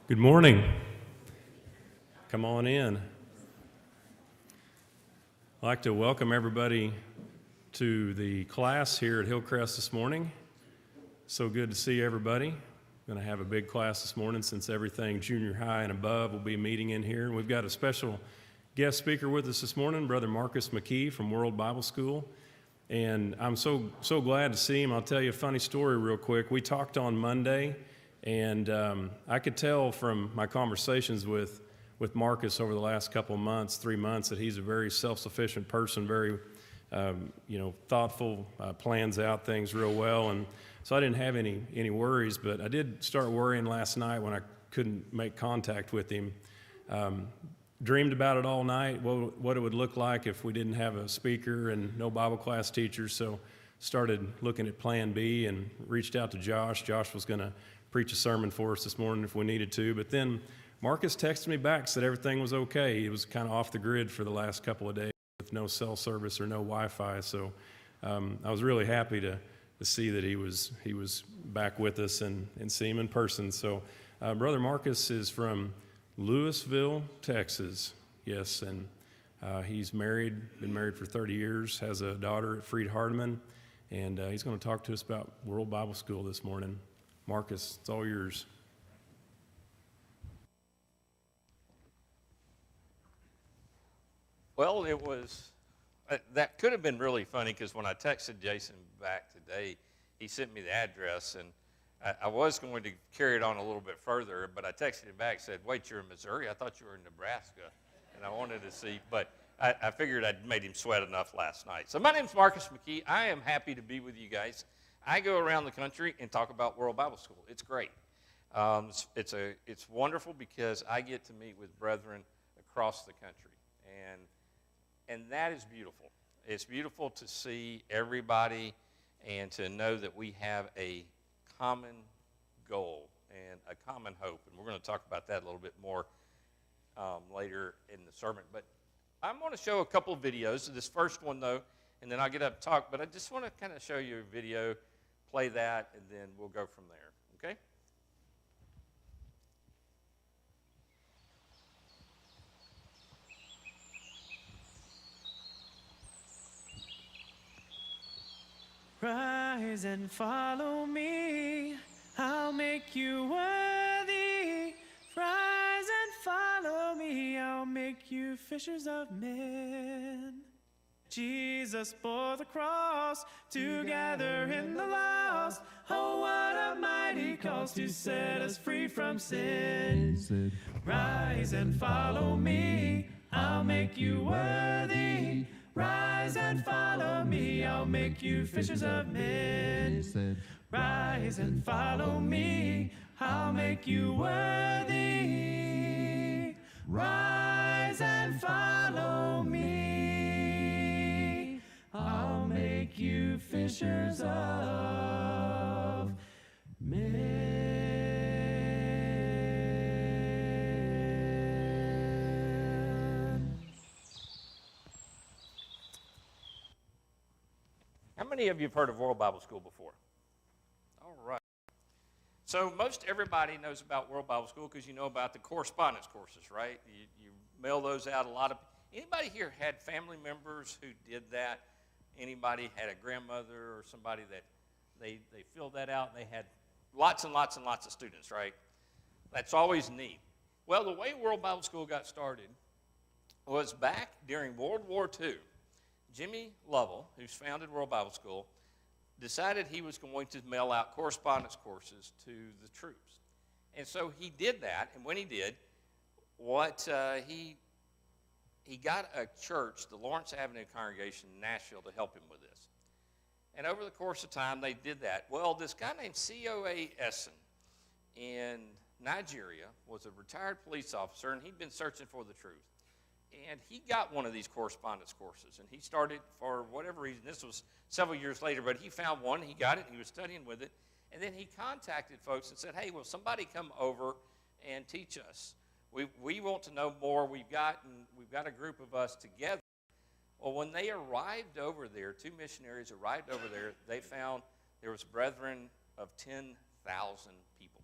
Good morning. Come on in. I'd like to welcome everybody to the class here at Hillcrest this morning. So good to see everybody. Going to have a big class this morning since everything junior high and above will be meeting in here. And we've got a special guest speaker with us this morning, Brother McKee from World Bible School. And I'm so glad to see him. I'll tell you a funny story real quick. We talked on Monday, and I could tell from my conversations with Marcus over the last couple of months, 3 months, that he's a very self-sufficient person, very thoughtful, plans out things real well. And so I didn't have any worries, but I did start worrying last night when I couldn't make contact with him. Dreamed about it all night, what it would look like if we didn't have a speaker and no Bible class teachers. So started looking at plan B and reached out to Josh. Josh was going to preach a sermon for us this morning if we needed to. But then Marcus texted me back, said everything was okay. He was kind of off the grid for the last couple of days with no cell service or no Wi-Fi. So I was really happy to see that he was back with us and see him in person. So Brother Marcus is from Lewisville, Texas, yes, and he's been married for 30 years, has a daughter at Freed Hardeman, and he's going to talk to us about World Bible School this morning. Marcus, it's all yours. Well, that could have been really funny because when I texted Jason back today, he sent me the address, and I was going to carry it on a little bit further, but I texted him back and said, wait, you're in Missouri? I thought you were in Nebraska. And I wanted to see, but I figured I'd made him sweat enough last night. So my name's Marcus McKee. I am happy to be with you guys. I go around the country and talk about World Bible School. It's great. It's wonderful because I get to meet with brethren across the country, and that is beautiful. It's beautiful to see everybody and to know that we have a common goal and a common hope, and we're going to talk about that a little bit more later in the sermon. But I'm going to show a couple of videos. This first one, though, and then I'll get up and talk, but I just want to kind of show you a video, play that, and then we'll go from there, okay? Rise and follow me, I'll make you worthy. Rise and follow me, I'll make you fishers of men. Jesus bore the cross to gather in the lost. Oh, what a mighty cause to set us free from sin. Rise and follow me, I'll make you worthy. Rise and follow me, I'll make you fishers of men. Rise and follow me, I'll make you worthy. Rise and follow me, I'll make you fishers of men. How many of you have heard of World Bible School before? All right. So most everybody knows about World Bible School because you know about the correspondence courses, right? You mail those out. Anybody here had family members who did that? Anybody had a grandmother or somebody that they filled that out and they had lots and lots and lots of students, right? That's always neat. Well, the way World Bible School got started was back during World War II. Jimmy Lovell, who's founded World Bible School, decided he was going to mail out correspondence courses to the troops. And so he did that, and when he did, he got a church, the Lawrence Avenue Congregation in Nashville, to help him with this. And over the course of time, they did that. Well, this guy named C.O.A. Essen in Nigeria was a retired police officer, and he'd been searching for the truth. And he got one of these correspondence courses, and he started, for whatever reason, this was several years later, but he found one, he got it, he was studying with it, and then he contacted folks and said, hey, will somebody come over and teach us? We want to know more. We've got a group of us together. Well, when they arrived over there, 2 missionaries arrived over there, they found there was brethren of 10,000 people.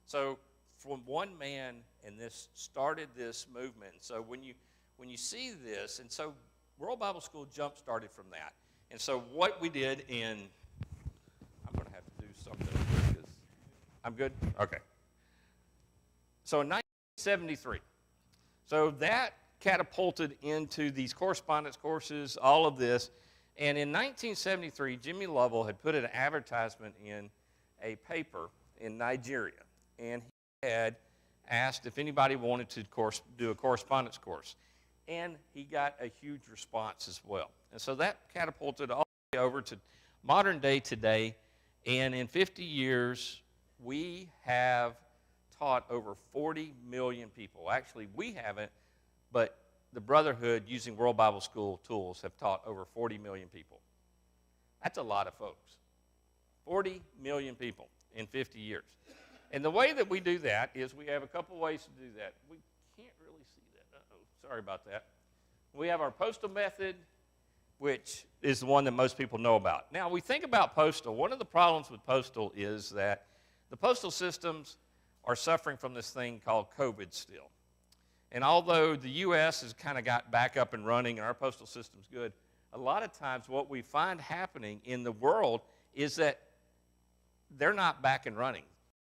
So from one man, and this started this movement. And so when you see this, and so World Bible School jump started from that. And so what we did I'm going to have to do something because I'm good? Okay. So in 1973, so that catapulted into these correspondence courses, all of this. And in 1973, Jimmy Lovell had put an advertisement in a paper in Nigeria. And he had asked if anybody wanted to do a correspondence course. And he got a huge response as well. And so that catapulted all the way over to modern day today. And in 50 years, we have taught over 40 million people. Actually, we haven't, but the Brotherhood, using World Bible School tools, have taught over 40 million people. That's a lot of folks. 40 million people in 50 years. And the way that we do that is we have a couple ways to do that. We can't really see that. Uh-oh, sorry about that. We have our postal method, which is the one that most people know about. Now, we think about postal. One of the problems with postal is that the postal systems are suffering from this thing called COVID still. And although the U.S. has kind of got back up and running and our postal system's good, a lot of times what we find happening in the world is that they're not back and running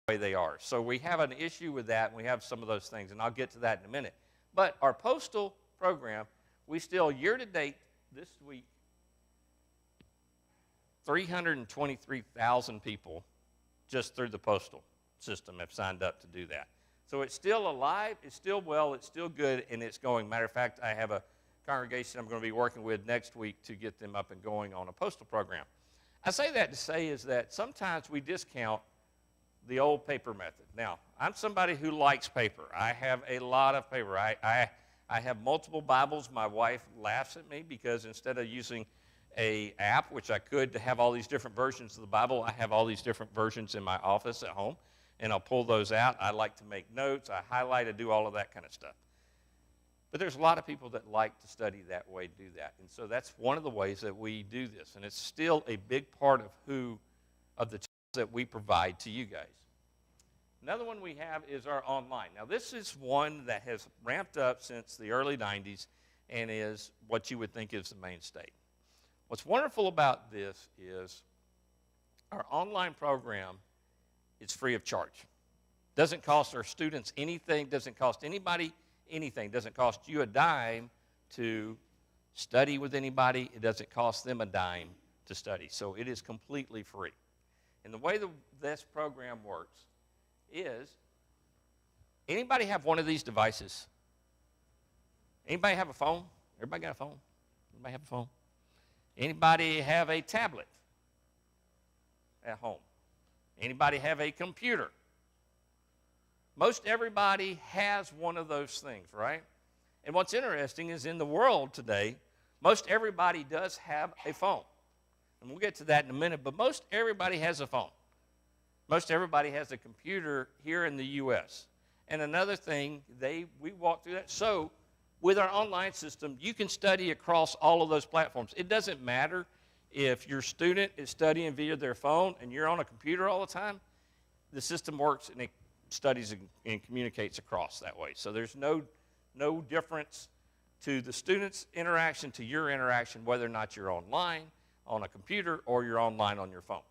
the way they are. So we have an issue with that, and we have some of those things, and I'll get to that in a minute. But our postal program, we still, year-to-date, this week, 323,000 people just through the postal system have signed up to do that. So it's still alive, it's still well, it's still good, and it's going. Matter of fact, I have a congregation I'm going to be working with next week to get them up and going on a postal program. I say that to say is that sometimes we discount the old paper method. Now, I'm somebody who likes paper. I have a lot of paper. I have multiple Bibles. My wife laughs at me because instead of using an app, which I could, to have all these different versions of the Bible, I have all these different versions in my office at home, and I'll pull those out. I like to make notes. I highlight. I do all of that kind of stuff. But there's a lot of people that like to study that way, do that. And so that's one of the ways that we do this. And it's still a big part of the tools that we provide to you guys. Another one we have is our online. Now, this is one that has ramped up since the early 90s and is what you would think is the mainstay. What's wonderful about this is our online program is free of charge. Doesn't cost our students anything, doesn't cost anybody anything, doesn't cost you a dime to study with anybody, it doesn't cost them a dime to study. So it is completely free. And the way this program works is, anybody have one of these devices? Anybody have a phone? Everybody got a phone? Anybody have a phone? Anybody have a tablet at home? Anybody have a computer? Most everybody has one of those things, right? And what's interesting is in the world today, most everybody does have a phone. And we'll get to that in a minute, but most everybody has a phone. Most everybody has a computer here in the U.S. And another thing, we walk through that. So with our online system, you can study across all of those platforms. It doesn't matter if your student is studying via their phone and you're on a computer all the time. The system works and it studies and communicates across that way. So there's no difference to the student's interaction to your interaction, whether or not you're online on a computer or you're online on your phone.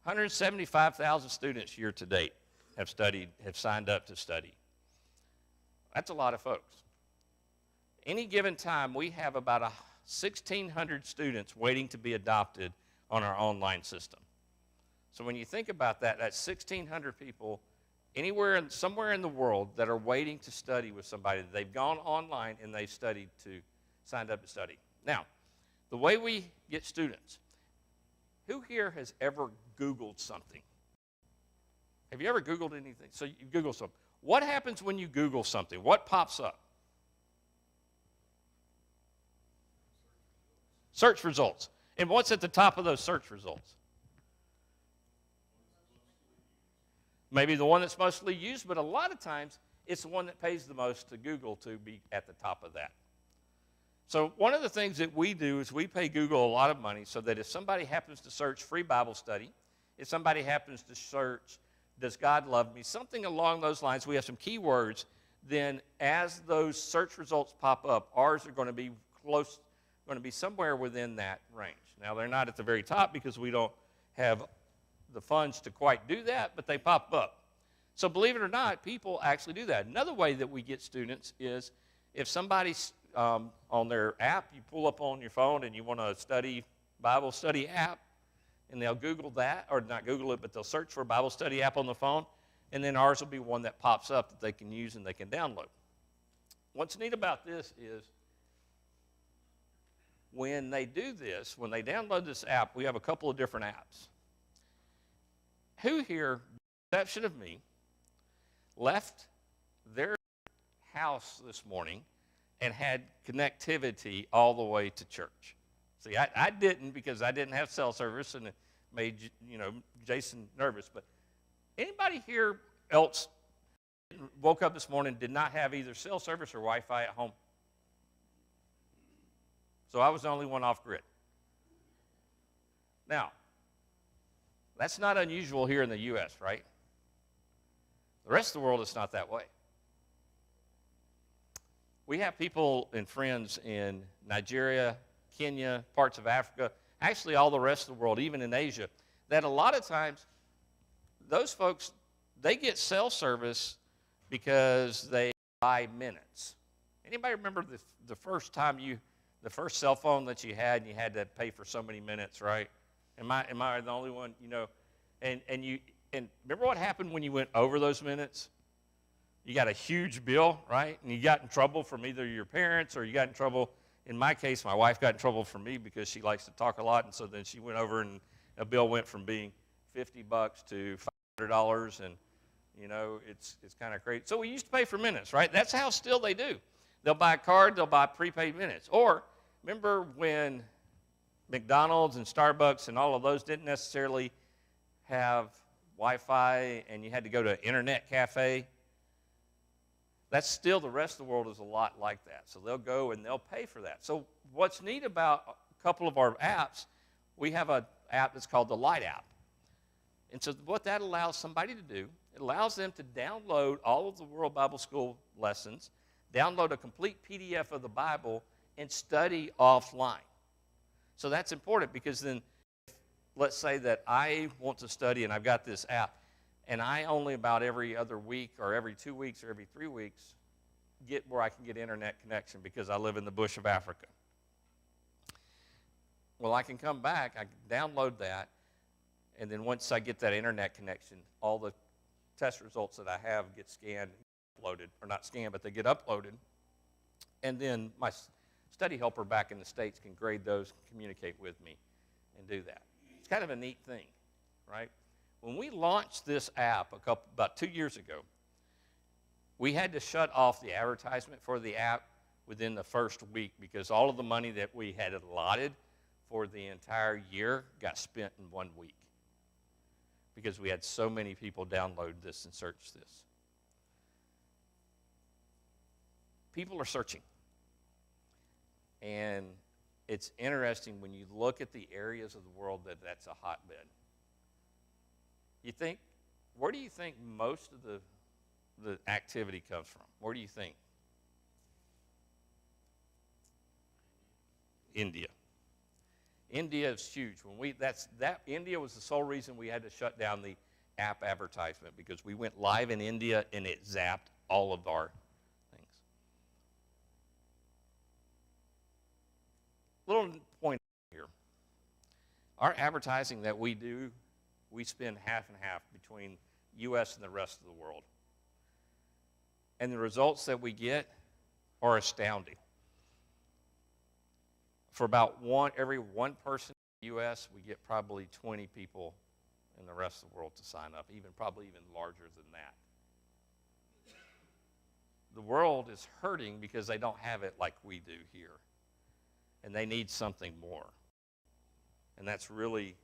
175,000 students year to date have signed up to study. That's a lot of folks. Any given time, we have about 1,600 students waiting to be adopted on our online system. So when you think about that, that's 1,600 people somewhere in the world that are waiting to study with somebody. They've gone online and they've signed up to study. Now, the way we get students, who here has ever Googled something? Have you ever Googled anything? So you Google something. What happens when you Google something? What pops up? Search results. And what's at the top of those search results? Maybe the one that's mostly used, but a lot of times it's the one that pays the most to Google to be at the top of that. So one of the things that we do is we pay Google a lot of money so that if somebody happens to search free Bible study, if somebody happens to search Does God love me? Something along those lines. We have some keywords. Then as those search results pop up, ours are going to be close, going to be somewhere within that range. Now, they're not at the very top because we don't have the funds to quite do that, but they pop up. So believe it or not, people actually do that. Another way that we get students is if somebody's on their app, you pull up on your phone and you want to study Bible study app, and they'll Google that, or not Google it, but they'll search for a Bible study app on the phone, and then ours will be one that pops up that they can use and they can download. What's neat about this is when they do this, when they download this app, we have a couple of different apps. Who here, exception of me, left their house this morning and had connectivity all the way to church? See, I didn't, because I didn't have cell service, and it made Jason nervous. But anybody here else woke up this morning, did not have either cell service or Wi-Fi at home? So I was the only one off grid. Now, that's not unusual here in the U.S., right? The rest of the world is not that way. We have people and friends in Nigeria, Kenya, parts of Africa, actually all the rest of the world, even in Asia, that a lot of times those folks, they get cell service because they buy minutes. Anybody remember the first time the first cell phone that you had, and you had to pay for so many minutes, right? Am I the only one? And remember what happened when you went over those minutes? You got a huge bill, right? And you got in trouble from either your parents, or you got in trouble. In my case, my wife got in trouble from me because she likes to talk a lot, and so then she went over, and a bill went from being $50 to $500, and it's kind of crazy. So we used to pay for minutes, right? That's how still they do. They'll buy a card, they'll buy prepaid minutes. Or remember when McDonald's and Starbucks and all of those didn't necessarily have Wi-Fi, and you had to go to an internet cafe? That's still, the rest of the world is a lot like that. So they'll go and they'll pay for that. So what's neat about a couple of our apps, we have an app that's called the Light app. And so what that allows somebody to do, it allows them to download all of the World Bible School lessons, download a complete PDF of the Bible, and study offline. So that's important, because then, let's say that I want to study and I've got this app, and I only about every other week or every 2 weeks or every 3 weeks get where I can get internet connection because I live in the bush of Africa. Well, I can come back, I can download that, and then once I get that internet connection, all the test results that I have get scanned, uploaded, or not scanned, but they get uploaded, and then my study helper back in the States can grade those, communicate with me, and do that. It's kind of a neat thing, right? When we launched this app about 2 years ago, we had to shut off the advertisement for the app within the first week, because all of the money that we had allotted for the entire year got spent in 1 week, because we had so many people download this and search this. People are searching. And it's interesting when you look at the areas of the world that's a hotbed. Where do you think most of the activity comes from? Where do you think? India. India is huge. India was the sole reason we had to shut down the app advertisement, because we went live in India and it zapped all of our things. Little point here. Our advertising that we do, we spend half and half between U.S. and the rest of the world. And the results that we get are astounding. For about every one person in the U.S., we get probably 20 people in the rest of the world to sign up, probably even larger than that. The world is hurting because they don't have it like we do here. And they need something more. And that's really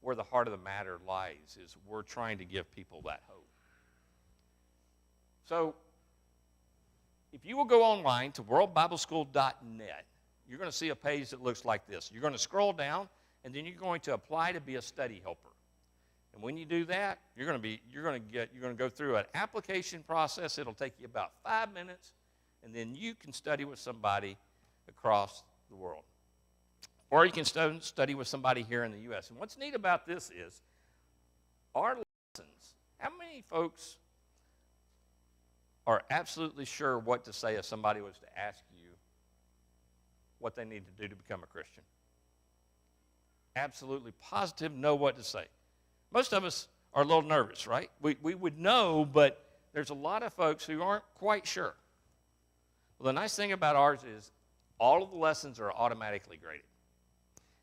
where the heart of the matter lies, is we're trying to give people that hope. So if you will go online to worldbibleschool.net, you're going to see a page that looks like this. You're going to scroll down, and then you're going to apply to be a study helper. And when you do that, you're going to go through an application process. It'll take you about 5 minutes, and then you can study with somebody across the world. Or you can study with somebody here in the U.S. And what's neat about this is our lessons. How many folks are absolutely sure what to say if somebody was to ask you what they need to do to become a Christian? Absolutely positive, know what to say. Most of us are a little nervous, right? We would know, but there's a lot of folks who aren't quite sure. Well, the nice thing about ours is all of the lessons are automatically graded.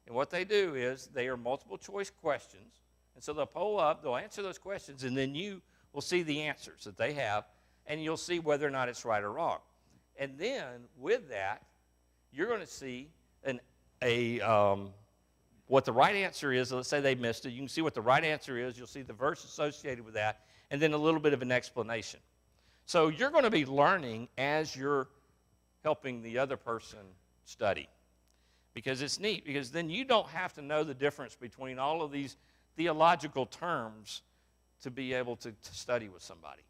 And what they do is they are multiple choice questions. And so they'll pull up, they'll answer those questions, and then you will see the answers that they have, and you'll see whether or not it's right or wrong. And then with that, you're going to see what the right answer is. Let's say they missed it. You can see what the right answer is. You'll see the verse associated with that, and then a little bit of an explanation. So you're going to be learning as you're helping the other person study. Because it's neat, because then you don't have to know the difference between all of these theological terms to be able to study with somebody,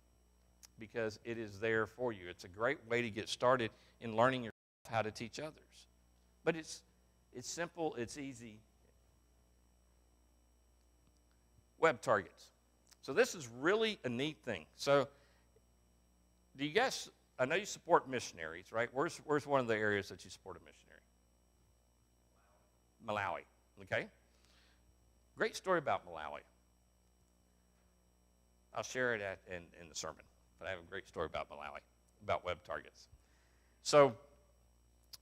because it is there for you. It's a great way to get started in learning yourself how to teach others. But it's simple, it's easy. Web targets. So this is really a neat thing. So do you guys, I know you support missionaries, right? Where's one of the areas that you support a missionary? Malawi, okay? Great story about Malawi. I'll share it in the sermon, but I have a great story about Malawi, about web targets. So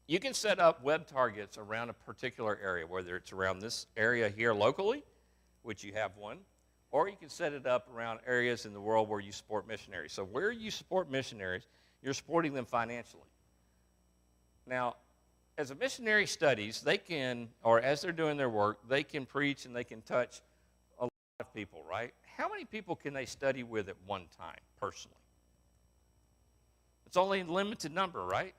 you can set up web targets around a particular area, whether it's around this area here locally, which you have one, or you can set it up around areas in the world where you support missionaries. So where you support missionaries, you're supporting them financially. Now, as a missionary studies, they can, or as they're doing their work, they can preach and they can touch a lot of people, right? How many people can they study with at one time, personally? It's only a limited number, right?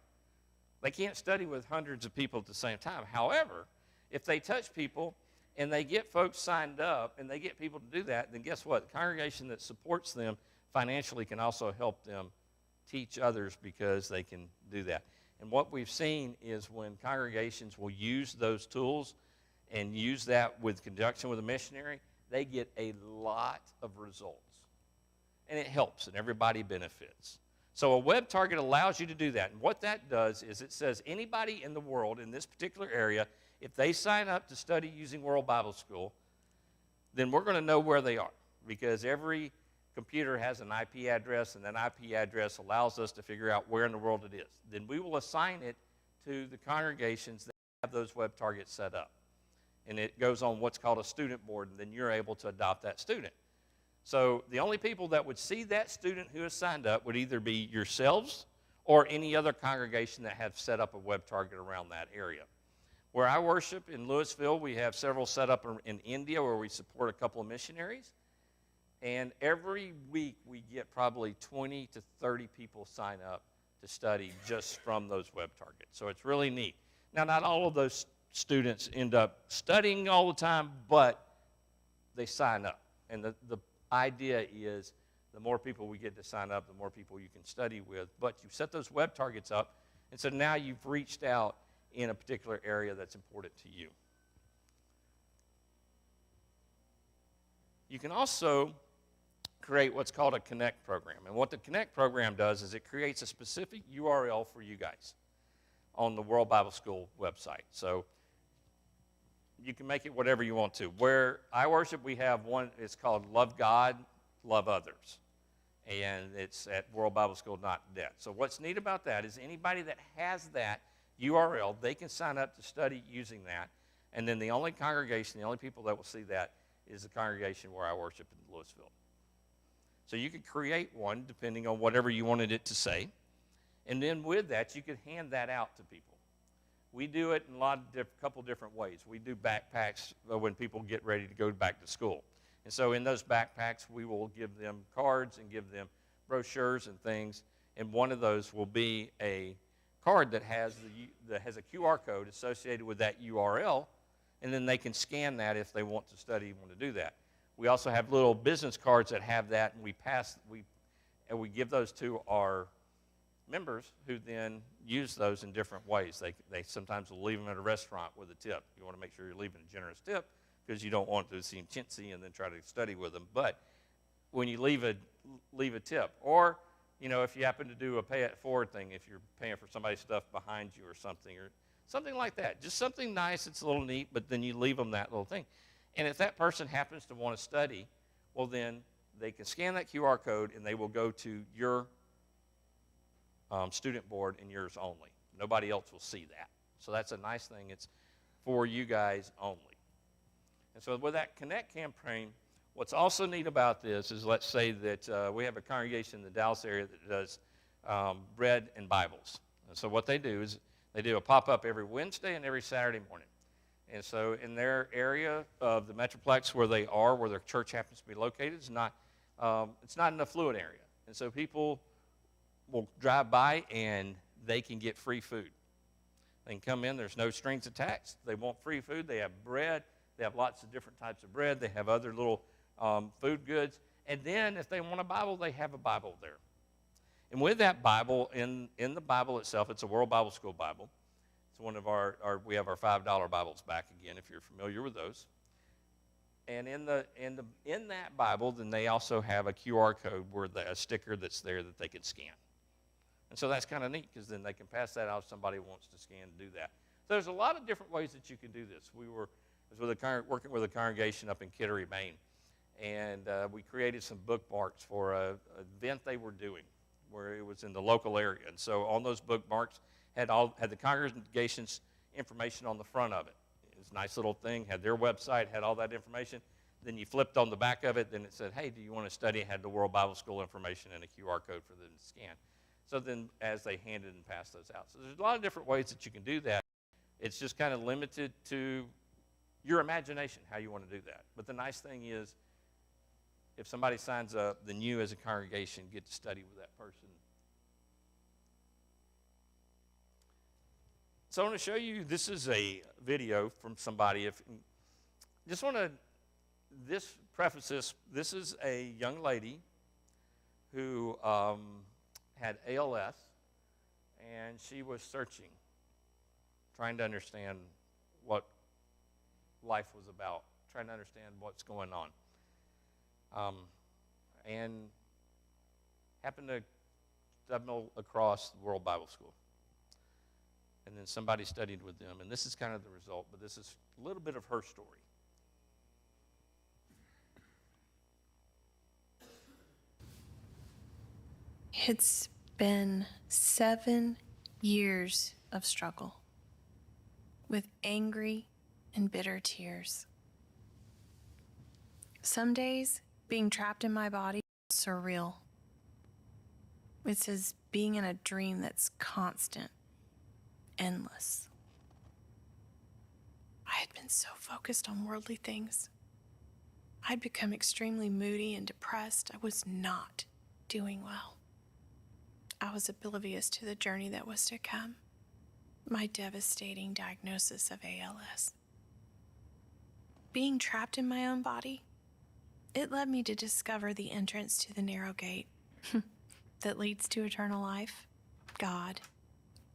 They can't study with hundreds of people at the same time. However, if they touch people and they get folks signed up and they get people to do that, then guess what? The congregation that supports them financially can also help them teach others because they can do that. And what we've seen is when congregations will use those tools and use that with conjunction with a missionary, they get a lot of results. And it helps, and everybody benefits. So a web target allows you to do that. And what that does is it says anybody in the world in this particular area, if they sign up to study using World Bible School, then we're going to know where they are, because every computer has an IP address, and that IP address allows us to figure out where in the world it is. Then we will assign it to the congregations that have those web targets set up. And it goes on what's called a student board, and then you're able to adopt that student. So the only people that would see that student who is signed up would either be yourselves or any other congregation that have set up a web target around that area. Where I worship in Louisville, we have several set up in India where we support a couple of missionaries. And every week we get probably 20 to 30 people sign up to study just from those web targets. So it's really neat. Now, not all of those students end up studying all the time, but they sign up. And the idea is the more people we get to sign up, the more people you can study with. But you set those web targets up, and so now you've reached out in a particular area that's important to you. You can also create what's called a Connect program. And what the Connect program does is it creates a specific URL for you guys on the World Bible School website. So you can make it whatever you want to. Where I worship, we have one, it's called Love God, Love Others. And it's at worldbibleschool.net. So what's neat about that is anybody that has that URL, they can sign up to study using that. And then the only congregation, the only people that will see that is the congregation where I worship in Louisville. So you could create one depending on whatever you wanted it to say. And then with that, you could hand that out to people. We do it in a couple different ways. We do backpacks when people get ready to go back to school. And so in those backpacks, we will give them cards and give them brochures and things. And one of those will be a card that has a QR code associated with that URL. And then they can scan that if they want to study and want to do that. We also have little business cards that have that, and we give those to our members who then use those in different ways. They sometimes will leave them at a restaurant with a tip. You want to make sure you're leaving a generous tip because you don't want it to seem chintzy and then try to study with them. But when you leave a tip, or if you happen to do a pay it forward thing, if you're paying for somebody's stuff behind you or something like that, just something nice, it's a little neat, but then you leave them that little thing. And if that person happens to want to study, well, then they can scan that QR code and they will go to your student board and yours only. Nobody else will see that. So that's a nice thing. It's for you guys only. And so with that Connect campaign, what's also neat about this is, let's say that we have a congregation in the Dallas area that does bread and Bibles. And so what they do is they do a pop-up every Wednesday and every Saturday morning. And so in their area of the Metroplex where they are, where their church happens to be located, it's not an affluent area. And so people will drive by and they can get free food. They can come in, there's no strings attached. They want free food. They have bread. They have lots of different types of bread. They have other little food goods. And then if they want a Bible, they have a Bible there. And with that Bible, in the Bible itself, it's a World Bible School Bible. It's one of we have our $5 Bibles back again, if you're familiar with those. And in that Bible, then they also have a QR code a sticker that's there that they can scan. And so that's kind of neat, because then they can pass that out if somebody wants to scan and do that. So there's a lot of different ways that you can do this. I was working with a congregation up in Kittery, Maine, and we created some bookmarks for an event they were doing where it was in the local area. And so on those bookmarks had the congregation's information on the front of it. It was a nice little thing, had their website, had all that information. Then you flipped on the back of it, then it said, hey, do you want to study? It had the World Bible School information and a QR code for them to scan. So then as they handed and passed those out. So there's a lot of different ways that you can do that. It's just kind of limited to your imagination, how you want to do that. But the nice thing is, if somebody signs up, then you as a congregation get to study with that person. So I want to show you, this is a video from somebody. Preface this is a young lady who had ALS, and she was searching, trying to understand what life was about, trying to understand what's going on. And happened to stumble across the World Bible School. And then somebody studied with them, and this is kind of the result, but this is a little bit of her story. It's been 7 years of struggle with angry and bitter tears. Some days, being trapped in my body is surreal. It's as being in a dream that's constant, endless. I had been so focused on worldly things. I'd become extremely moody and depressed. I was not doing well. I was oblivious to the journey that was to come, my devastating diagnosis of ALS. Being trapped in my own body, it led me to discover the entrance to the narrow gate that leads to eternal life, God.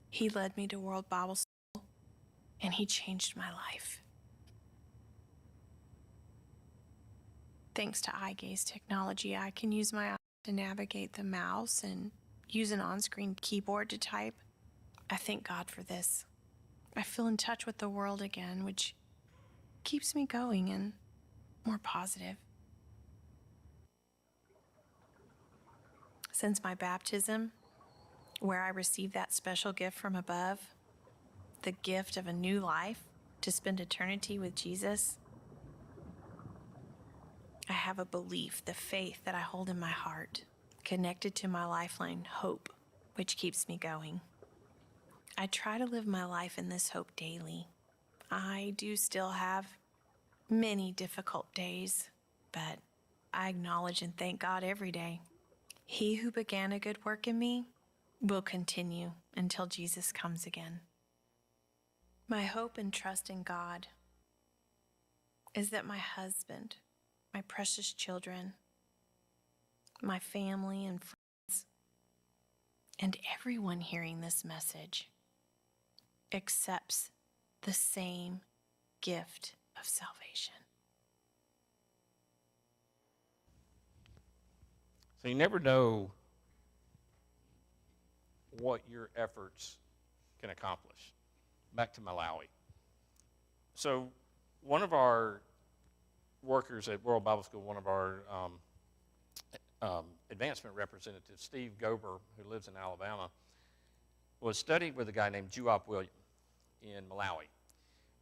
He led me to World Bible School, and He changed my life. Thanks to eye gaze technology, I can use my eyes to navigate the mouse and use an on-screen keyboard to type. I thank God for this. I feel in touch with the world again, which keeps me going and more positive. Since my baptism, where I received that special gift from above, the gift of a new life to spend eternity with Jesus, I have a belief, the faith that I hold in my heart, connected to my lifeline, hope, which keeps me going. I try to live my life in this hope daily. I do still have many difficult days, but I acknowledge and thank God every day. He who began a good work in me will continue until Jesus comes again. My hope and trust in God is that my husband my precious children, my family and friends, and everyone hearing this message accepts the same gift of salvation. So you never know what your efforts can accomplish. Back to Malawi. So one of our workers at World Bible School, one of our advancement representatives, Steve Gober, who lives in Alabama, was studying with a guy named Juop William in Malawi.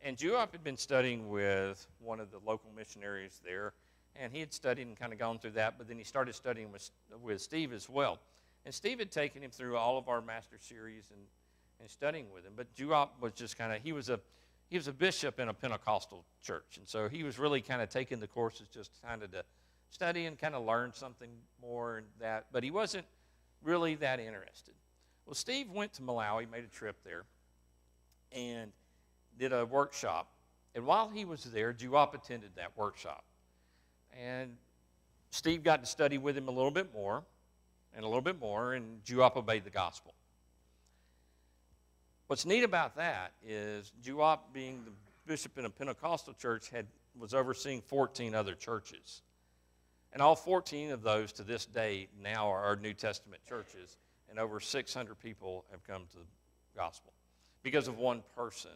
And Juop had been studying with one of the local missionaries there, and he had studied and kind of gone through that, but then he started studying with Steve as well. And Steve had taken him through all of our master series and studying with him. But Juop was just kind of, he was a bishop in a Pentecostal church. And so he was really kind of taking the courses just kind of to study and kind of learn something more and that. But he wasn't really that interested. Well, Steve went to Malawi, made a trip there, and did a workshop. And while he was there, Juop attended that workshop. And Steve got to study with him a little bit more, and Juop obeyed the gospel. What's neat about that is Juop, being the bishop in a Pentecostal church, was overseeing 14 other churches. And all 14 of those to this day now are our New Testament churches, and over 600 people have come to the gospel because of one person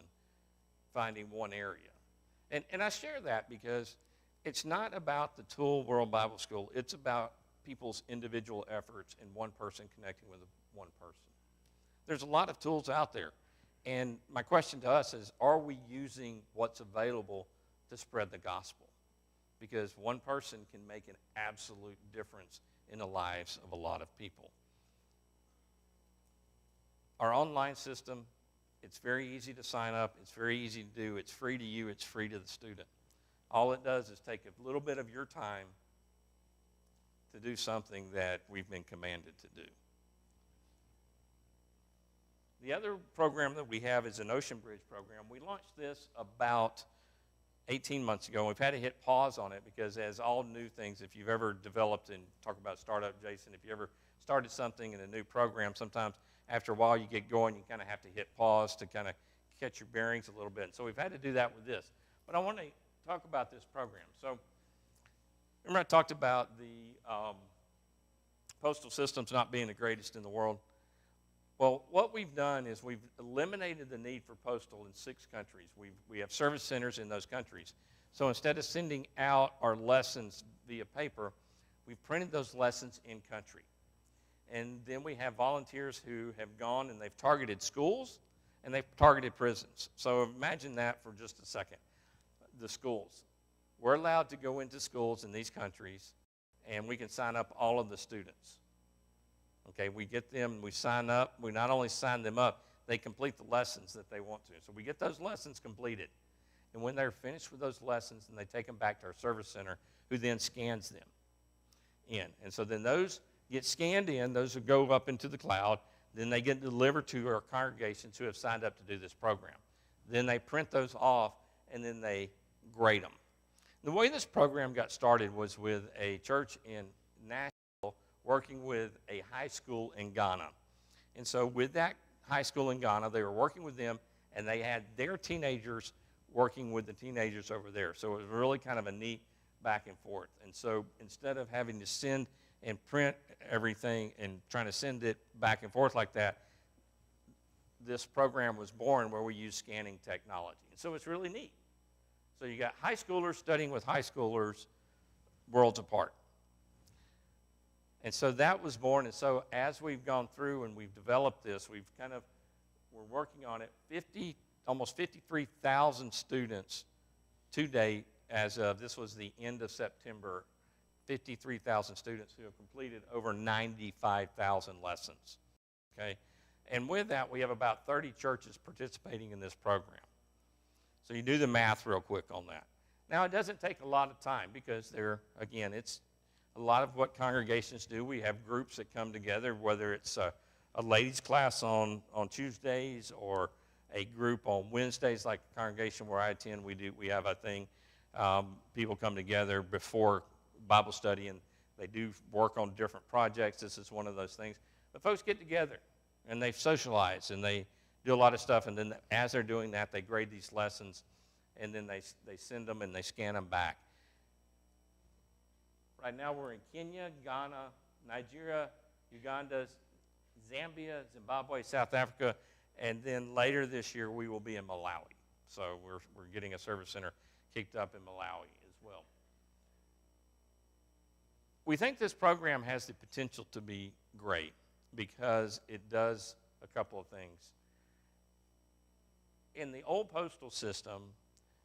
finding one area. And I share that because it's not about the tool World Bible School. It's about people's individual efforts and one person connecting with one person. There's a lot of tools out there. And my question to us is, are we using what's available to spread the gospel? Because one person can make an absolute difference in the lives of a lot of people. Our online system, it's very easy to sign up. It's very easy to do. It's free to you. It's free to the student. All it does is take a little bit of your time to do something that we've been commanded to do. The other program that we have is an Ocean Bridge program. We launched this about 18 months ago. We've had to hit pause on it because, as all new things, if you've ever developed, and talk about startup, Jason, if you ever started something in a new program, sometimes after a while you get going, you kind of have to hit pause to kind of catch your bearings a little bit. And so we've had to do that with this. But I want to talk about this program. So remember I talked about the postal systems not being the greatest in the world? Well, what we've done is we've eliminated the need for postal in 6 countries. We have service centers in those countries. So instead of sending out our lessons via paper, we've printed those lessons in country. And then we have volunteers who have gone and they've targeted schools and they've targeted prisons. So imagine that for just a second. The schools. We're allowed to go into schools in these countries and we can sign up all of the students. Okay, we get them, we sign up. We not only sign them up, they complete the lessons that they want to. So we get those lessons completed. And when they're finished with those lessons, then they take them back to our service center, who then scans them in. And so then those get scanned in, those will go up into the cloud, then they get delivered to our congregations who have signed up to do this program. Then they print those off, and then they grade them. The way this program got started was with a church in Nashville working with a high school in Ghana. And so with that high school in Ghana, they were working with them, and they had their teenagers working with the teenagers over there. So it was really kind of a neat back and forth. And so instead of having to send and print everything and trying to send it back and forth like that, this program was born where we use scanning technology. And so it's really neat. So you got high schoolers studying with high schoolers worlds apart. And so that was born. And so as we've gone through and we've developed this, we're working on it. Almost 53,000 students to date, as of this was the end of September, 53,000 students who have completed over 95,000 lessons. Okay? And with that, we have about 30 churches participating in this program. So you do the math real quick on that. Now, it doesn't take a lot of time because it's a lot of what congregations do. We have groups that come together, whether it's a ladies' class on Tuesdays or a group on Wednesdays, like the congregation where I attend. We have a thing People come together before Bible study, and they do work on different projects. This is one of those things. But folks get together, and they socialize, and they do a lot of stuff, and then as they're doing that, they grade these lessons, and then they send them and they scan them back. Right now we're in Kenya, Ghana, Nigeria, Uganda, Zambia, Zimbabwe, South Africa, and then later this year we will be in Malawi. So we're getting a service center kicked up in Malawi as well. We think this program has the potential to be great because it does a couple of things. In the old postal system,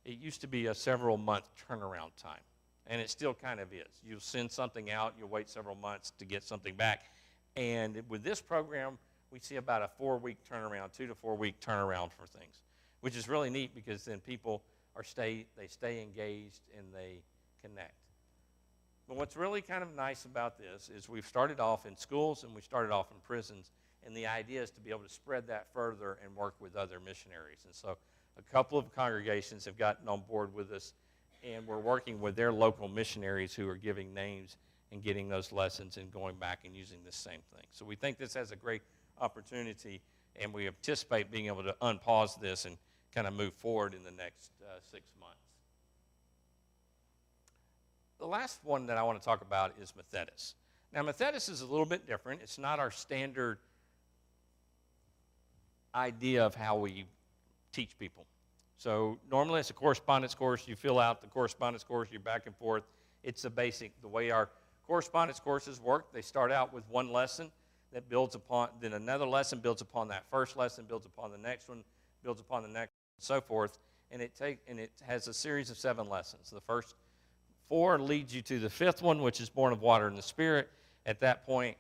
it used to be a several-month turnaround time, and it still kind of is. You'll send something out, you'll wait several months to get something back, and with this program, we see about a 4-week turnaround, 2 to 4 week turnaround for things, which is really neat because then people stay engaged and they connect. But what's really kind of nice about this is we've started off in schools and we started off in prisons, and the idea is to be able to spread that further and work with other missionaries. And so a couple of congregations have gotten on board with us, and we're working with their local missionaries who are giving names and getting those lessons and going back and using this same thing. So we think this has a great opportunity, and we anticipate being able to unpause this and kind of move forward in the next 6 months. The last one that I want to talk about is Methodist. Now, Methodist is a little bit different. It's not our standard idea of how we teach people. So normally it's a correspondence course. You fill out the correspondence course, you're back and forth. It's the way our correspondence courses work. They start out with one lesson that builds upon, then another lesson builds upon that first lesson, builds upon the next one, builds upon the next, and so forth. And it has a series of 7 lessons. The first 4 leads you to the 5th one, which is born of water and the Spirit. At that point,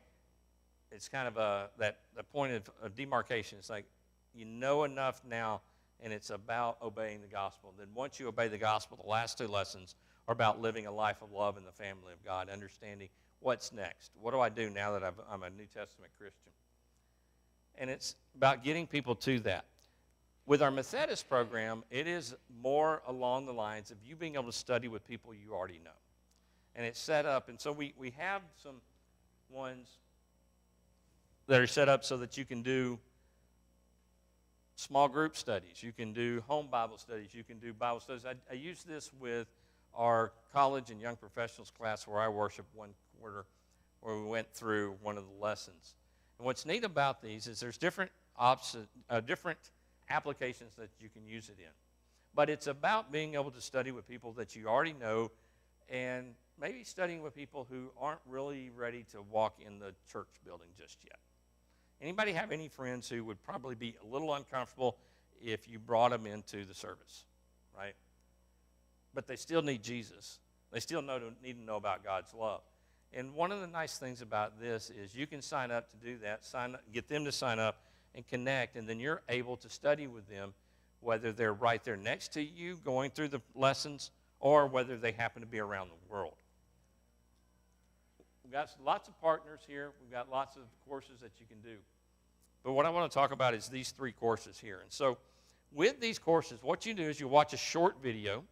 it's kind of the point of demarcation. It's like you know enough now, and it's about obeying the gospel. Then once you obey the gospel, the last 2 lessons are about living a life of love in the family of God, understanding what's next. What do I do now that I'm a New Testament Christian? And it's about getting people to that. With our Methodist program, it is more along the lines of you being able to study with people you already know. And it's set up, and so we have some ones that are set up so that you can do small group studies. You can do home Bible studies. You can do Bible studies. I use this with our college and young professionals class where I worship one quarter, where we went through one of the lessons. And what's neat about these is there's different applications that you can use it in. But it's about being able to study with people that you already know, and maybe studying with people who aren't really ready to walk in the church building just yet. Anybody have any friends who would probably be a little uncomfortable if you brought them into the service, right? But they still need Jesus. They still need to know about God's love. And one of the nice things about this is you can sign up to do that, get them to sign up and connect, and then you're able to study with them, whether they're right there next to you going through the lessons or whether they happen to be around the world. We've got lots of partners here. We've got lots of courses that you can do. But what I want to talk about is these 3 courses here. And so with these courses, what you do is you watch a short video,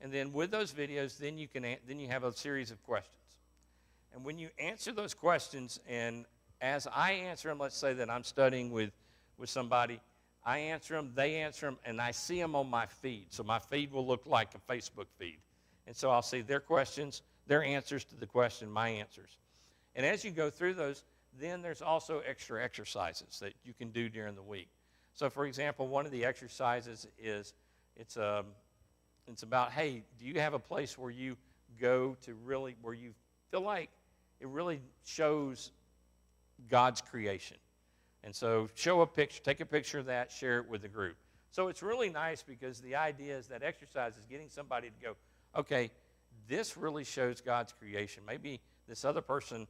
and then with those videos, then you have a series of questions. And when you answer those questions, and as I answer them, let's say that I'm studying with somebody, I answer them, they answer them, and I see them on my feed. So my feed will look like a Facebook feed. And so I'll see their questions, their answers to the question, my answers. And as you go through those, then there's also extra exercises that you can do during the week. So for example, one of the exercises is it's about, hey, do you have a place where you go to really, where you feel like it really shows God's creation? And so show a picture, take a picture of that, share it with the group. So it's really nice because the idea is that exercise is getting somebody to go, okay, this really shows God's creation. Maybe this other person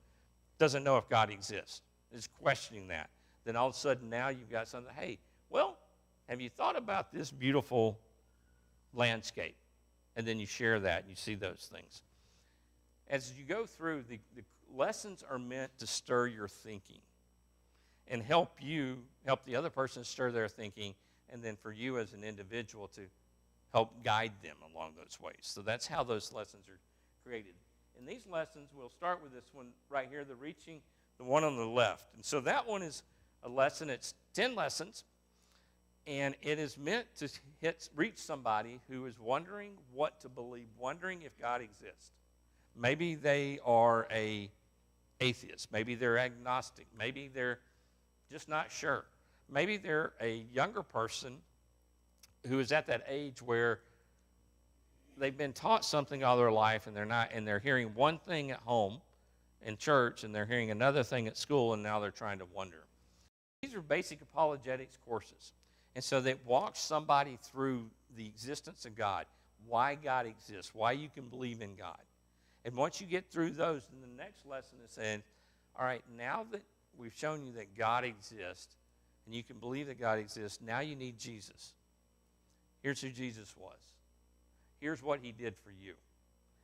doesn't know if God exists, is questioning that. Then all of a sudden now you've got something, hey, well, have you thought about this beautiful landscape? And then you share that and you see those things. As you go through, the lessons are meant to stir your thinking and help the other person stir their thinking, and then for you as an individual to help guide them along those ways. So that's how those lessons are created. And these lessons, we'll start with this one right here, the reaching, the one on the left. And so that one is a lesson. It's 10 lessons, and it is meant to reach somebody who is wondering what to believe, wondering if God exists. Maybe they are an atheist. Maybe they're agnostic. Maybe they're just not sure. Maybe they're a younger person who is at that age where they've been taught something all their life, and they're hearing one thing at home in church, and they're hearing another thing at school, and now they're trying to wonder. These are basic apologetics courses. And so they walk somebody through the existence of God, why God exists, why you can believe in God. And once you get through those, then the next lesson is saying, all right, now that we've shown you that God exists, and you can believe that God exists, now you need Jesus. Here's who Jesus was. Here's what he did for you.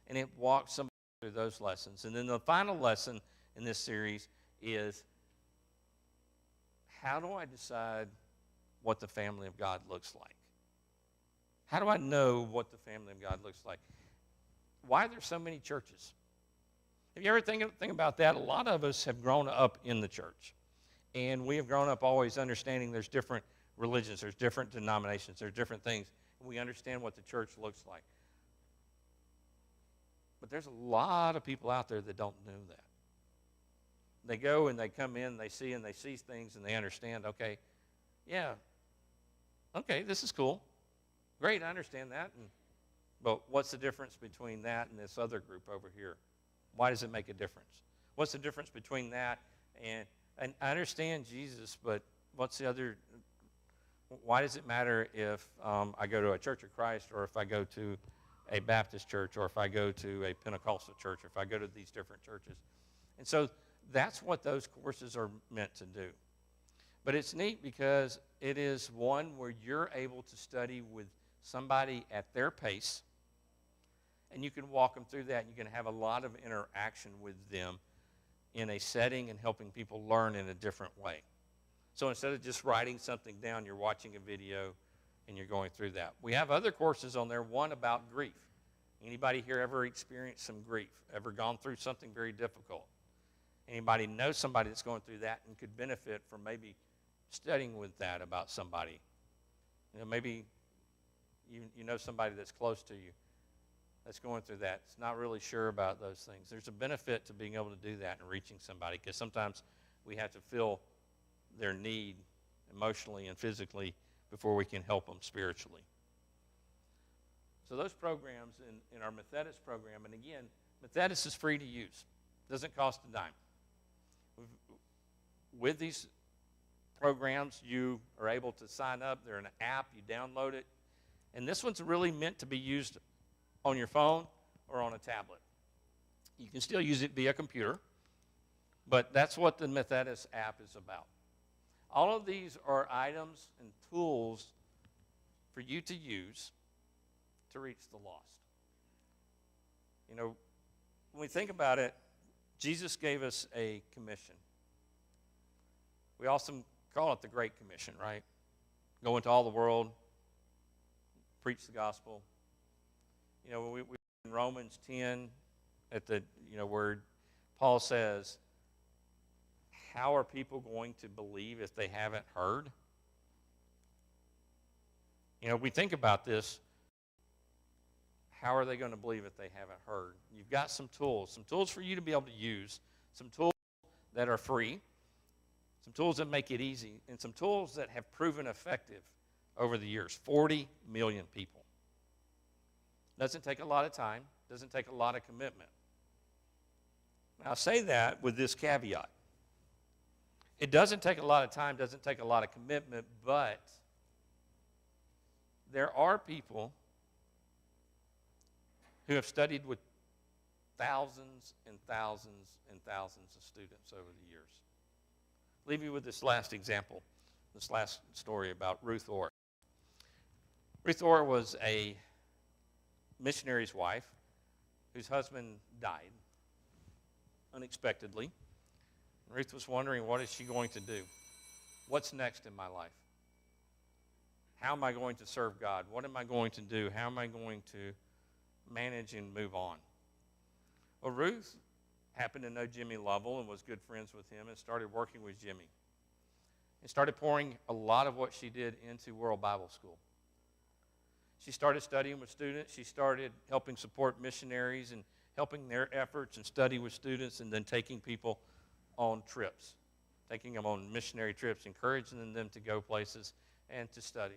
And it walks somebody through those lessons. And then the final lesson in this series is, how do I decide what the family of God looks like? How do I know what the family of God looks like? Why are there so many churches? Have you ever think about that? A lot of us have grown up in the church. And we have grown up always understanding there's different religions, there's different denominations, there's different things. And we understand what the church looks like. But there's a lot of people out there that don't know that. They go and they come in, they see things, and they understand, okay, yeah, okay, this is cool. Great, I understand that. But what's the difference between that and this other group over here? Why does it make a difference? What's the difference between that and I understand Jesus, but what's the other? Why does it matter if I go to a Church of Christ, or if I go to a Baptist church, or if I go to a Pentecostal church, or if I go to these different churches? And so that's what those courses are meant to do. But it's neat because it is one where you're able to study with somebody at their pace, and you can walk them through that, and you can have a lot of interaction with them in a setting and helping people learn in a different way. So instead of just writing something down, you're watching a video and you're going through that. We have other courses on there, one about grief. Anybody here ever experienced some grief? Ever gone through something very difficult? Anybody know somebody that's going through that and could benefit from maybe studying with that about somebody? You know, maybe you know somebody that's close to you that's going through that. It's not really sure about those things. There's a benefit to being able to do that and reaching somebody, because sometimes we have to fill their need emotionally and physically before we can help them spiritually. So those programs in our Methodist program, and again, Methodist is free to use. Doesn't cost a dime. With these programs, you are able to sign up. They're an app. You download it. And this one's really meant to be used on your phone or on a tablet. You can still use it via computer, but that's what the Methodist app is about. All of these are items and tools for you to use to reach the lost. You know, when we think about it, Jesus gave us a commission. We also call it the Great Commission, right? Go into all the world, preach the gospel. You know, we in Romans 10, at the, where Paul says, how are people going to believe if they haven't heard? You know, we think about this, how are they going to believe if they haven't heard? You've got some tools for you to be able to use, some tools that are free, some tools that make it easy, and some tools that have proven effective over the years. 40 million people. Doesn't take a lot of time, doesn't take a lot of commitment. Now, I say that with this caveat. It doesn't take a lot of time, doesn't take a lot of commitment, but there are people who have studied with thousands and thousands and thousands of students over the years. I'll leave you with this last example, this last story about Ruth Orr. Ruth Orr was a missionary's wife whose husband died unexpectedly. Ruth was wondering, what is she going to do? What's next in my life? How am I going to serve God? What am I going to do? How am I going to manage and move on? Well, Ruth happened to know Jimmy Lovell and was good friends with him and started working with Jimmy. And started pouring a lot of what she did into World Bible School. She started studying with students. She started helping support missionaries and helping their efforts and study with students, and then taking people on trips, taking them on missionary trips, encouraging them to go places and to study.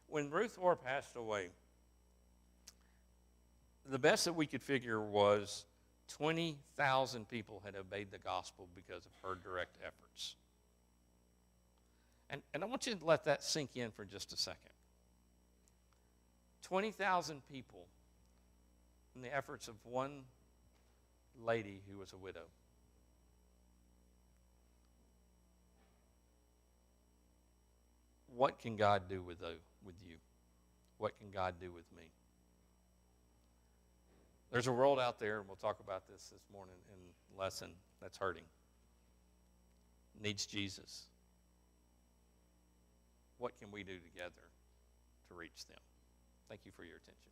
When Ruth Orr passed away, the best that we could figure was 20,000 people had obeyed the gospel because of her direct efforts. And I want you to let that sink in for just a second. 20,000 people from the efforts of one lady who was a widow. What can God do with you? What can God do with me? There's a world out there, and we'll talk about this morning in lesson, that's hurting. Needs Jesus. What can we do together to reach them? Thank you for your attention.